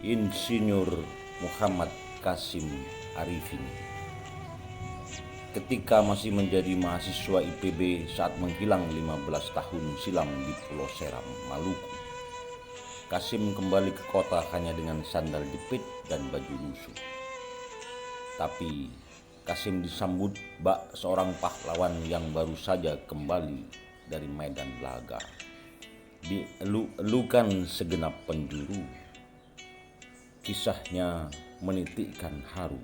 Insinyur Muhammad Kasim Arifin. Ketika masih menjadi mahasiswa IPB saat menghilang 15 tahun silam di Pulau Seram, Maluku, Kasim kembali ke kota hanya dengan sandal jepit dan baju lusuh. Tapi Kasim disambut bak seorang pahlawan yang baru saja kembali dari medan laga. Dielu-elukan segenap penjuru, kisahnya menitikkan haru.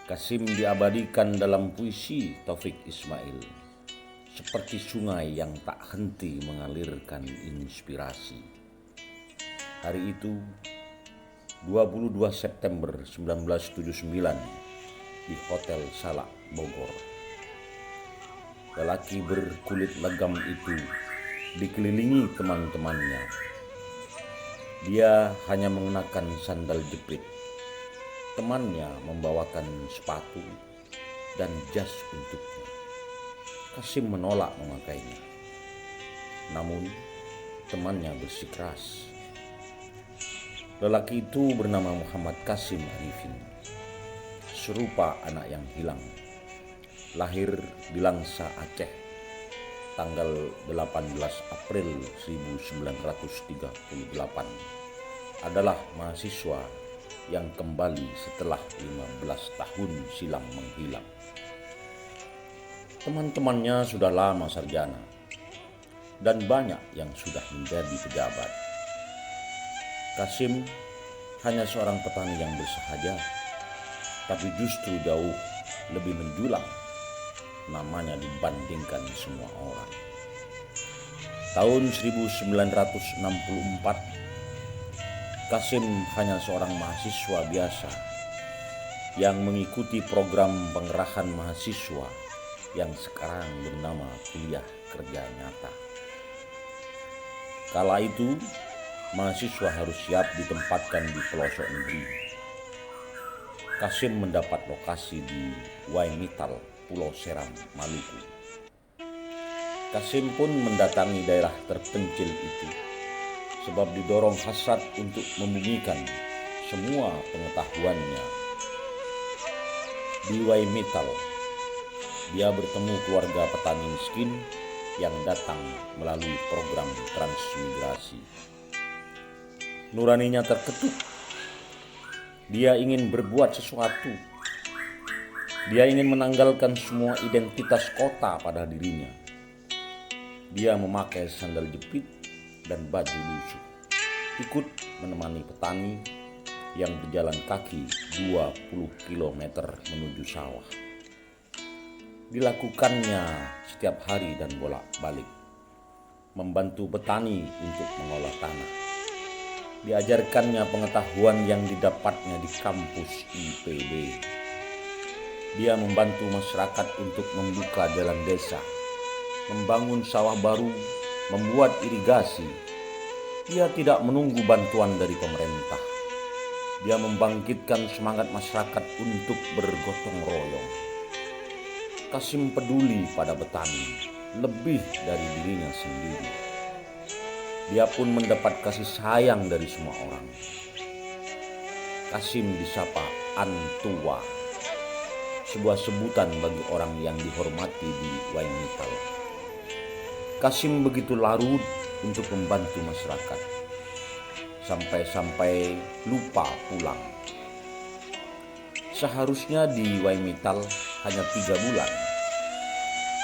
Kasim diabadikan dalam puisi Taufik Ismail, seperti sungai yang tak henti mengalirkan inspirasi. Hari itu, 22 September 1979, di Hotel Salak, Bogor, lelaki berkulit legam itu dikelilingi teman-temannya. Dia hanya mengenakan sandal jepit. Temannya membawakan sepatu dan jas untuknya. Kasim menolak memakainya. Namun temannya bersikeras. Lelaki itu bernama Muhammad Kasim Arifin, serupa anak yang hilang. Lahir di Langsa, Aceh, tanggal 18 April 1938. Adalah mahasiswa yang kembali setelah 15 tahun silam menghilang. Teman-temannya sudah lama sarjana dan banyak yang sudah menjadi pejabat. Kasim hanya seorang petani yang bersahaja, tapi justru jauh lebih menjulang namanya dibandingkan semua orang. Tahun 1964, Kasim hanya seorang mahasiswa biasa yang mengikuti program pengerahan mahasiswa yang sekarang bernama Kuliah Kerja Nyata. Kala itu, mahasiswa harus siap ditempatkan di pelosok negeri. Kasim mendapat lokasi di Waimittal, Pulau Seram, Maluku. Kasim pun mendatangi daerah terpencil itu sebab didorong hasrat untuk membumikan semua pengetahuannya. Di Waimittal, dia bertemu keluarga petani miskin yang datang melalui program transmigrasi. Nuraninya terketuk. Dia ingin berbuat sesuatu. Dia ingin menanggalkan semua identitas kota pada dirinya. Dia memakai sandal jepit dan baju lusuh, ikut menemani petani yang berjalan kaki 20 km menuju sawah. Dilakukannya setiap hari dan bolak-balik, membantu petani untuk mengolah tanah. Diajarkannya pengetahuan yang didapatnya di kampus IPB. Dia membantu masyarakat untuk membuka jalan desa, membangun sawah baru, membuat irigasi. Dia tidak menunggu bantuan dari pemerintah. Dia membangkitkan semangat masyarakat untuk bergotong royong. Kasim peduli pada petani lebih dari dirinya sendiri. Dia pun mendapat kasih sayang dari semua orang. Kasim disapa Antua, sebuah sebutan bagi orang yang dihormati di Waimittal. Kasim begitu larut untuk membantu masyarakat, sampai-sampai lupa pulang. Seharusnya di Waimittal hanya 3 bulan,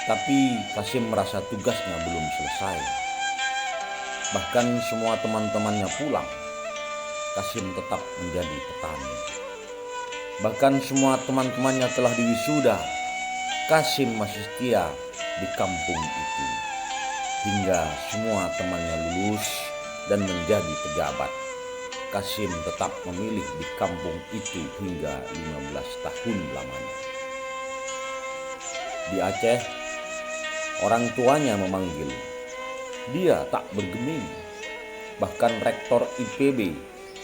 tapi Kasim merasa tugasnya belum selesai. Bahkan semua teman-temannya pulang, Kasim tetap menjadi petani. Bahkan semua teman-temannya telah diwisuda, Kasim masih setia di kampung itu. Hingga semua temannya lulus dan menjadi pejabat, Kasim tetap memilih di kampung itu hingga 15 tahun lamanya. Di Aceh, orang tuanya memanggil. Dia tak bergeming. Bahkan rektor IPB,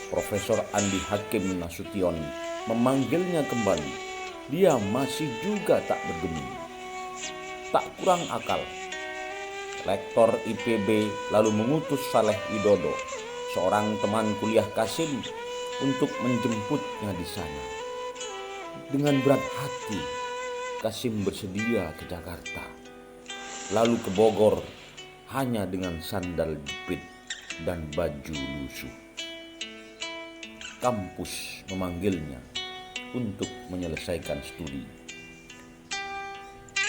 Profesor Andi Hakim Nasution, memanggilnya kembali. Dia masih juga tak bergeming. Tak kurang akal, Rektor IPB lalu mengutus Saleh Widodo, seorang teman kuliah Kasim untuk menjemputnya di sana. Dengan berat hati, Kasim bersedia ke Jakarta, lalu ke Bogor hanya dengan sandal jepit dan baju lusuh. Kampus memanggilnya untuk menyelesaikan studi.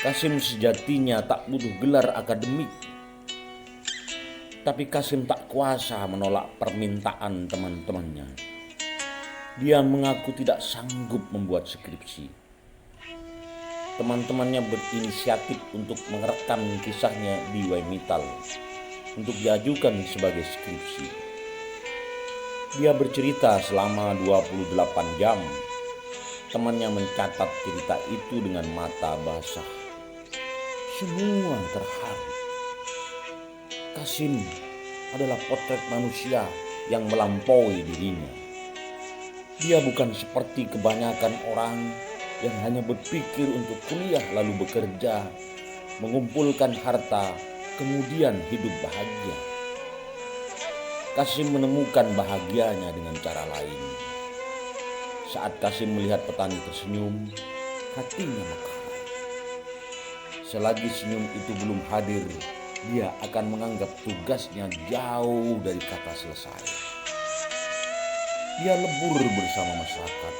Kasim sejatinya tak butuh gelar akademik, tapi Kasim tak kuasa menolak permintaan teman-temannya. Dia mengaku tidak sanggup membuat skripsi. Teman-temannya berinisiatif untuk merekam kisahnya di Waimitall untuk diajukan sebagai skripsi. Dia bercerita selama 28 jam. Temannya mencatat cerita itu dengan mata basah. Semua terharu. Kasim adalah potret manusia yang melampaui dirinya. Dia bukan seperti kebanyakan orang yang hanya berpikir untuk kuliah lalu bekerja, mengumpulkan harta, kemudian hidup bahagia. Kasim menemukan bahagianya dengan cara lain. Saat Kasim melihat petani tersenyum, hatinya mekarar. Selagi senyum itu belum hadir, dia akan menganggap tugasnya jauh dari kata selesai. Dia lebur bersama masyarakat.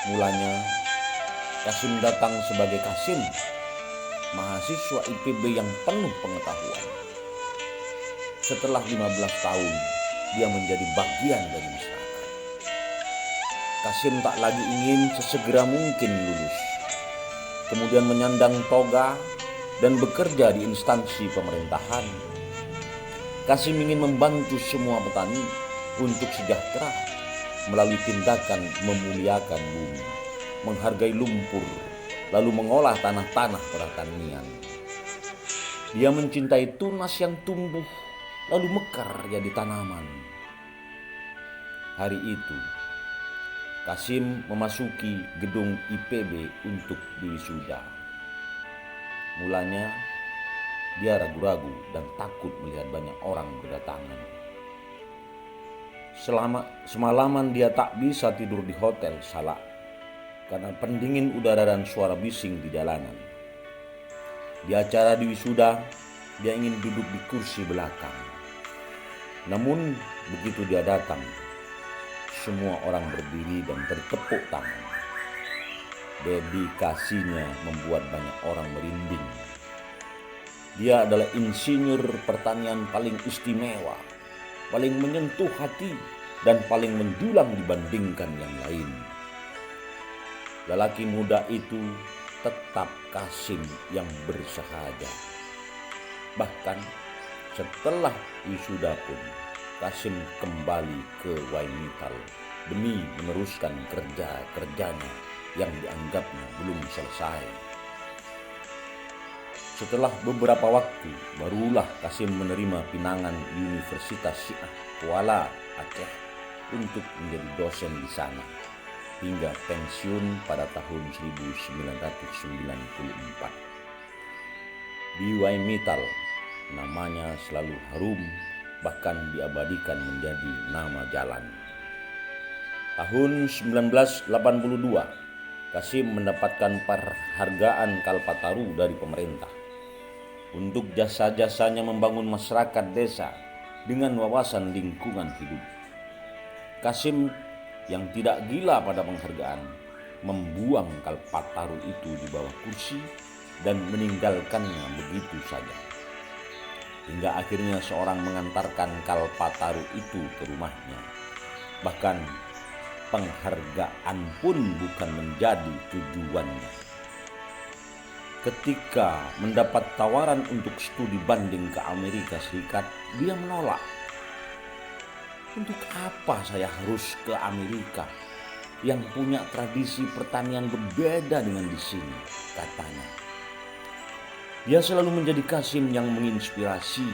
Mulanya, Kasim datang sebagai Kasim, mahasiswa IPB yang penuh pengetahuan. Setelah 15 tahun, dia menjadi bagian dari masyarakat. Kasim tak lagi ingin sesegera mungkin lulus, kemudian menyandang toga dan bekerja di instansi pemerintahan. Kasim ingin membantu semua petani untuk sejahtera melalui tindakan memuliakan bumi, menghargai lumpur, lalu mengolah tanah-tanah pertanian. Dia mencintai tunas yang tumbuh lalu mekar jadi tanaman. Hari itu, Kasim memasuki gedung IPB untuk diwisuda. Mulanya, dia ragu-ragu dan takut melihat banyak orang berdatangan. Semalaman dia tak bisa tidur di hotel Salak karena pendingin udara dan suara bising di jalanan. Di acara diwisuda, dia ingin duduk di kursi belakang. Namun begitu dia datang, semua orang berdiri dan bertepuk tangan. Dedikasinya membuat banyak orang merinding. Dia adalah insinyur pertanian paling istimewa, paling menyentuh hati, dan paling menjulang dibandingkan yang lain. Lelaki muda itu tetap Kasim yang bersahaja. Bahkan setelah wisuda pun, Kasim kembali ke Waimitall demi meneruskan kerja-kerjanya yang dianggapnya belum selesai. Setelah beberapa waktu, barulah Kasim menerima pinangan di Universitas Syiah Kuala Aceh untuk menjadi dosen di sana hingga pensiun pada tahun 1994. Di Waimitall, namanya selalu harum, bahkan diabadikan menjadi nama jalan. Tahun 1982, Kasim mendapatkan penghargaan Kalpataru dari pemerintah untuk jasa-jasanya membangun masyarakat desa dengan wawasan lingkungan hidup. Kasim yang tidak gila pada penghargaan membuang Kalpataru itu di bawah kursi dan meninggalkannya begitu saja. Hingga akhirnya seorang mengantarkan Kalpataru itu ke rumahnya. Bahkan penghargaan pun bukan menjadi tujuannya. Ketika mendapat tawaran untuk studi banding ke Amerika Serikat, dia menolak. Untuk apa saya harus ke Amerika yang punya tradisi pertanian berbeda dengan di sini, katanya. Dia selalu menjadi Kasim yang menginspirasi.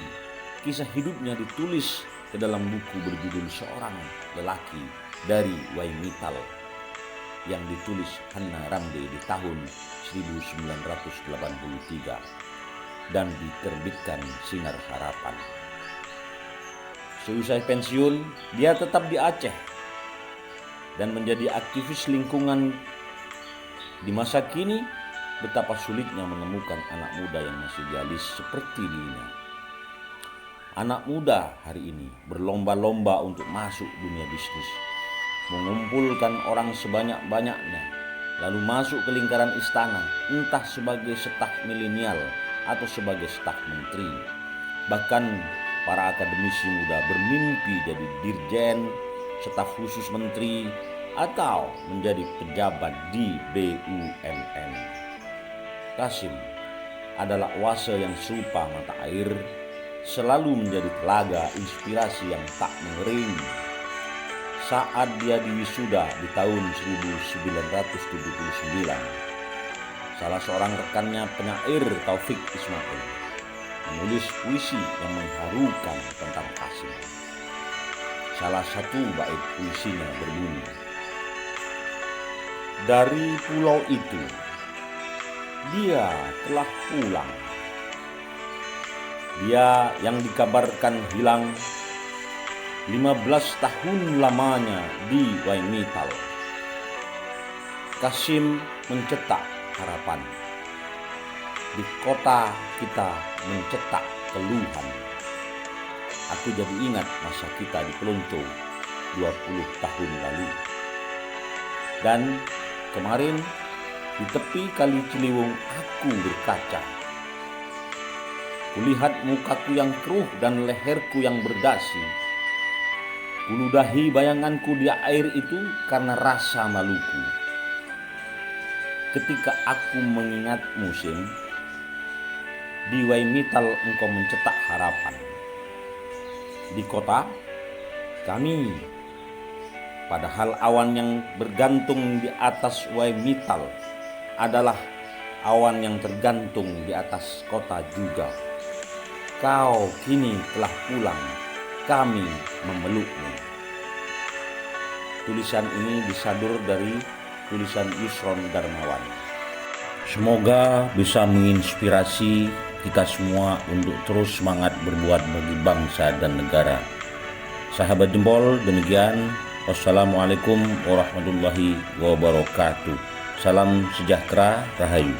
Kisah hidupnya ditulis ke dalam buku berjudul Seorang Lelaki dari Waimitall yang ditulis Hannah Ramde di tahun 1983 dan diterbitkan Sinar Harapan. Seusai pensiun, dia tetap di Aceh dan menjadi aktivis lingkungan. Di masa kini, betapa sulitnya menemukan anak muda yang masih idealis seperti dirinya. Anak muda hari ini berlomba-lomba untuk masuk dunia bisnis, mengumpulkan orang sebanyak-banyaknya, lalu masuk ke lingkaran istana, entah sebagai staf milenial atau sebagai staf menteri. Bahkan para akademisi muda bermimpi jadi dirjen, staf khusus menteri, atau menjadi pejabat di BUMN. Qasim adalah oase yang serupa mata air, selalu menjadi telaga inspirasi yang tak mengering. Saat dia diwisuda di tahun 1979, salah seorang rekannya penyair Taufik Ismail menulis puisi yang mengharukan tentang Qasim. Salah satu bait puisinya berbunyi, "Dari pulau itu, dia telah pulang. Dia yang dikabarkan hilang 15 tahun lamanya di Waimital. Qasim mencetak harapan. Di kota kita mencetak keluhan. Aku jadi ingat masa kita di Pelonco 20 tahun lalu. Dan kemarin di tepi Kali Ciliwung aku berkaca. Kulihat mukaku yang keruh dan leherku yang berdasi. Kuludahi bayanganku di air itu karena rasa maluku. Ketika aku mengingat musim, di Waimital engkau mencetak harapan. Di kota kami, padahal awan yang bergantung di atas Waimital adalah awan yang tergantung di atas kota juga. Kau kini telah pulang, kami memelukmu." Tulisan ini disadur dari tulisan Yusron Darmawan. Semoga bisa menginspirasi kita semua untuk terus semangat berbuat bagi bangsa dan negara. Sahabat Jempol, demikian. Wassalamualaikum warahmatullahi wabarakatuh. Salam sejahtera, rahayu.